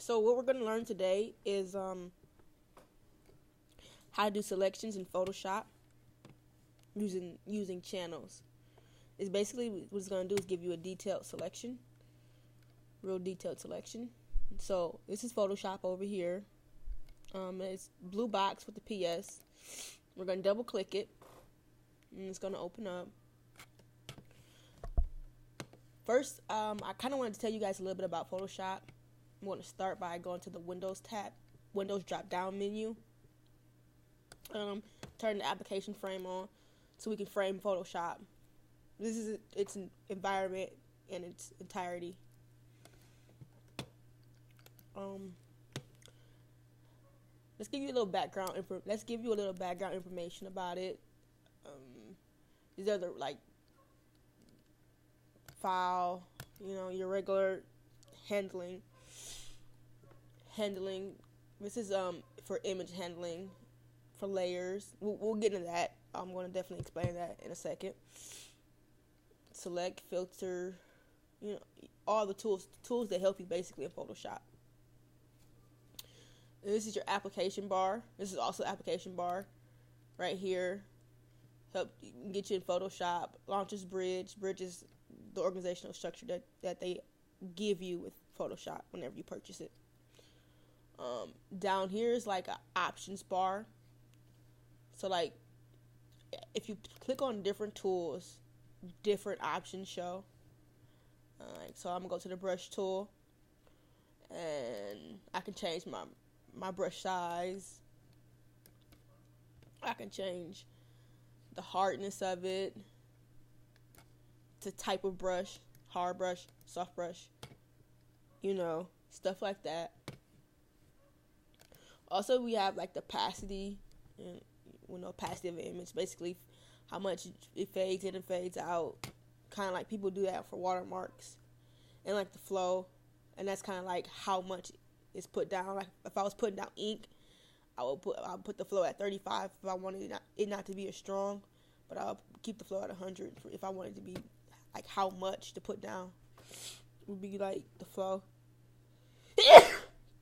So what we're going to learn today is how to do selections in Photoshop using channels. It's basically what it's going to do is give you a detailed selection, real detailed selection. So this is Photoshop over here. It's blue box with the PS. We're going to double click it, and it's going to open up. First, I kind of wanted to tell you guys a little bit about Photoshop. I'm going to start by going to the Windows tab, Windows drop-down menu. Turn the application frame on so we can frame Photoshop. This is its environment in its entirety. Let's give you a little background information about it. These are the file, your regular handling. This is for image handling, for layers. We'll get into that. I'm going to definitely explain that in a second. Select, filter, all the tools that help you basically in Photoshop. And this is your application bar. This is also application bar right here. Help get you in Photoshop. Launches Bridge. Bridge is the organizational structure that they give you with Photoshop whenever you purchase it. Down here is like an options bar. So if you click on different tools, different options show. So I'm gonna go to the brush tool, and I can change my brush size. I can change the hardness of it, the type of brush, hard brush, soft brush, stuff like that. Also, we have the opacity, opacity of an image, basically how much it fades in and fades out, kind of like people do that for watermarks, and the flow, and that's kind of how much is put down. If I was putting down ink, I'll put the flow at 35 if I wanted it not to be as strong, but I'll keep the flow at 100 if I wanted to be how much to put down would be the flow.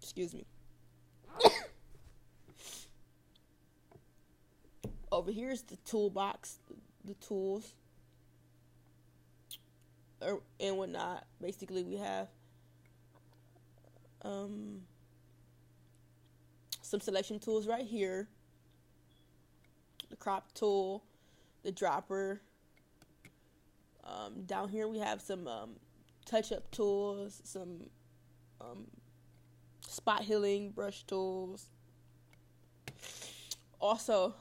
Excuse me. Over here is the toolbox, the tools, and whatnot. Basically, we have some selection tools right here. The crop tool, the dropper. Down here we have some touch-up tools, some spot healing brush tools. Also,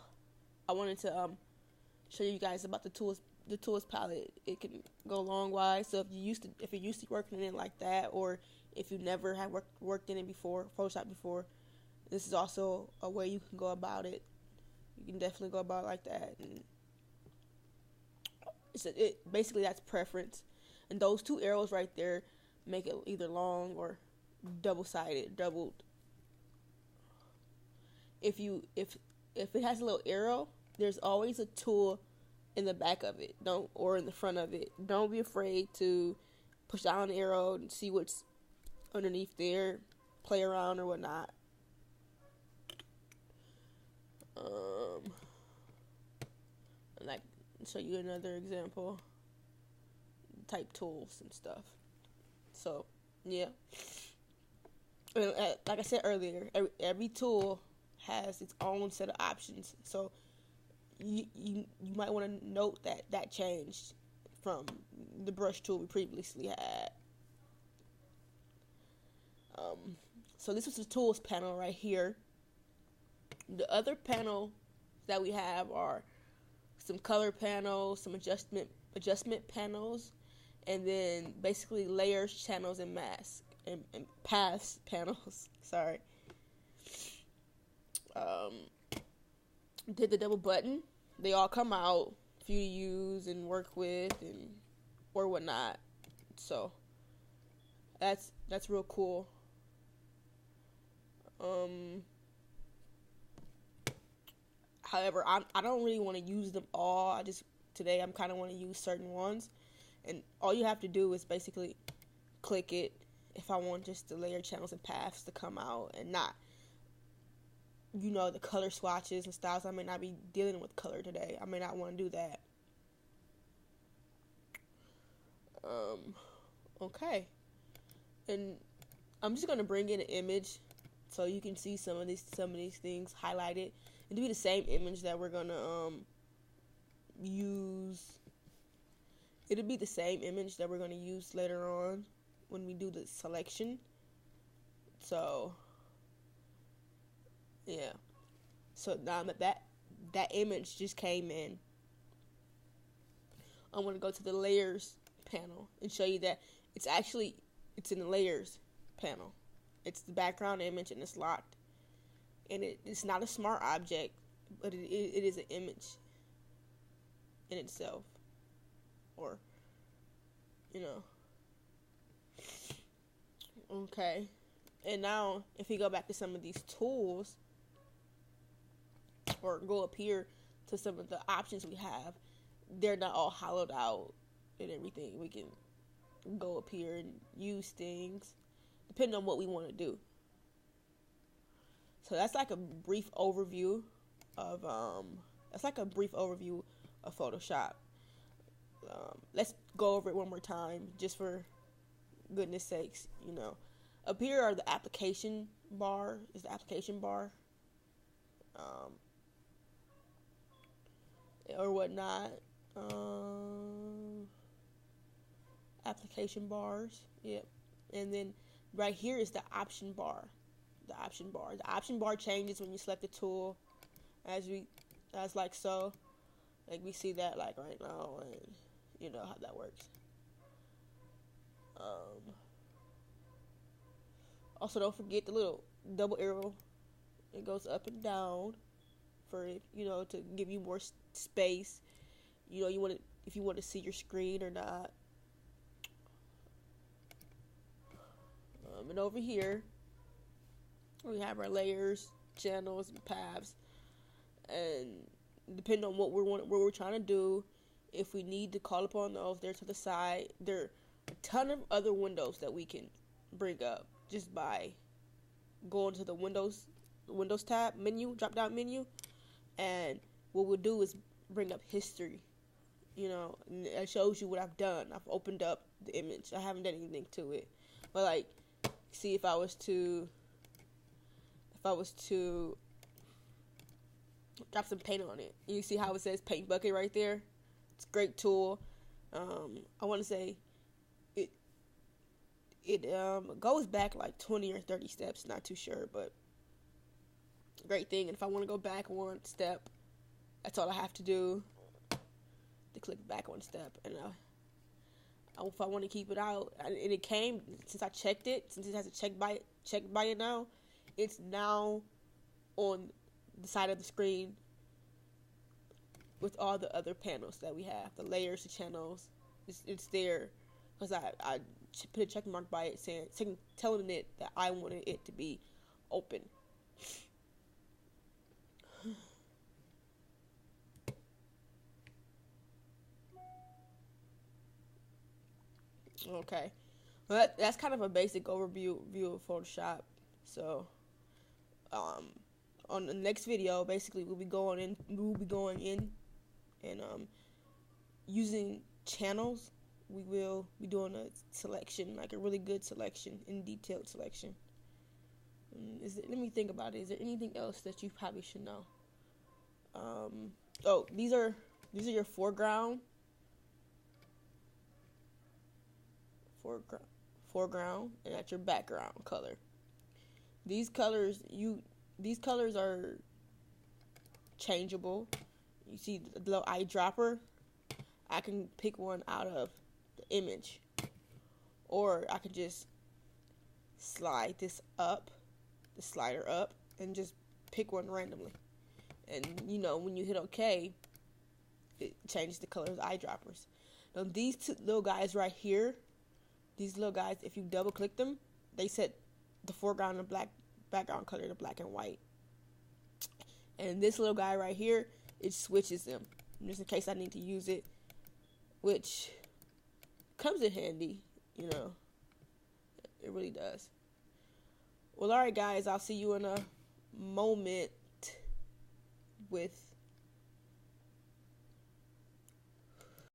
I wanted to show you guys about the tools palette. It can go a long way. So if you're used to working in it like that, or if you never have worked in it before, Photoshop before, this is also a way you can go about it. You can definitely go about it like that. And basically that's preference. And those two arrows right there make it either long or doubled. If it has a little arrow, there's always a tool in the back of it, or in the front of it. Don't be afraid to push down the arrow and see what's underneath there, play around or whatnot. Show you another example. Type tools and stuff. So, yeah. And, like I said earlier, every tool has its own set of options. So you might want to note that changed from the brush tool we previously had. So this was the tools panel right here. The other panel that we have are some color panels, some adjustment panels, and then basically layers, channels, and mask and paths panels. Sorry. Did the double button. They all come out for you to use and work with or whatnot. So that's real cool. However, I don't really want to use them all. Today I'm kind of want to use certain ones, and all you have to do is basically click it, if I want just the layer channels and paths to come out and not, the color swatches and styles. I may not be dealing with color today. I may not want to do that. Okay. And I'm just gonna bring in an image so you can see some of these things highlighted. It'll be the same image that we're gonna use. It'll be the same image that we're gonna use later on when we do the selection. So yeah. So now that image just came in, I'm gonna go to the layers panel and show you that it's in the layers panel. It's the background image and it's locked. And it's not a smart object, but it is an image in itself. Or, Okay. And now, if we go back to some of these tools, or go up here to some of the options we have, they're not all hollowed out and everything. We can go up here and use things depending on what we want to do. So that's like a brief overview of Photoshop. Let's go over it one more time, just for goodness sakes. Up here are the application bar. Or whatnot. Application bars. Yep. And then right here is the option bar. The option bar changes when you select the tool, as like so. Like we see that like right now, and you know how that works. Also, don't forget the little double arrow. It goes up and down for it, to give you more space. If you want to see your screen or not. And over here, we have our layers, channels, and paths. And depending on what we're trying to do, if we need to call upon those, they're to the side. There are a ton of other windows that we can bring up just by going to the Windows tab menu, drop down menu, and what we'll do is bring up history. And it shows you what I've done. I've opened up the image. I haven't done anything to it, but like, see if I was to drop some paint on it. You see how it says paint bucket right there? It's a great tool. I want to say it goes back like 20 or 30 steps, not too sure, but great thing. And if I want to go back one step, that's all I have to do, to click back one step. And if I want to keep it out, and it came, since I checked it, since it has a check by it now, it's now on the side of the screen with all the other panels that we have, the layers, the channels. It's there because I put a check mark by it telling it that I wanted it to be open. Okay, well, that's kind of a basic overview of Photoshop. So, on the next video, basically we'll be going in and using channels. We will be doing a selection, like a really good selection, in detailed selection. Let me think about it. Is there anything else that you probably should know? These are your foreground, and that's your background color. These colors are changeable. You see the little eyedropper? I can pick one out of the image, or I could just slide this up, the slider up, and just pick one randomly. And when you hit OK, it changes the color of the eyedroppers. Now these two little guys right here, if you double click them, they set the foreground and black background color to black and white. And this little guy right here, it switches them, just in case I need to use it, which comes in handy. It really does. Well, alright, guys, I'll see you in a moment with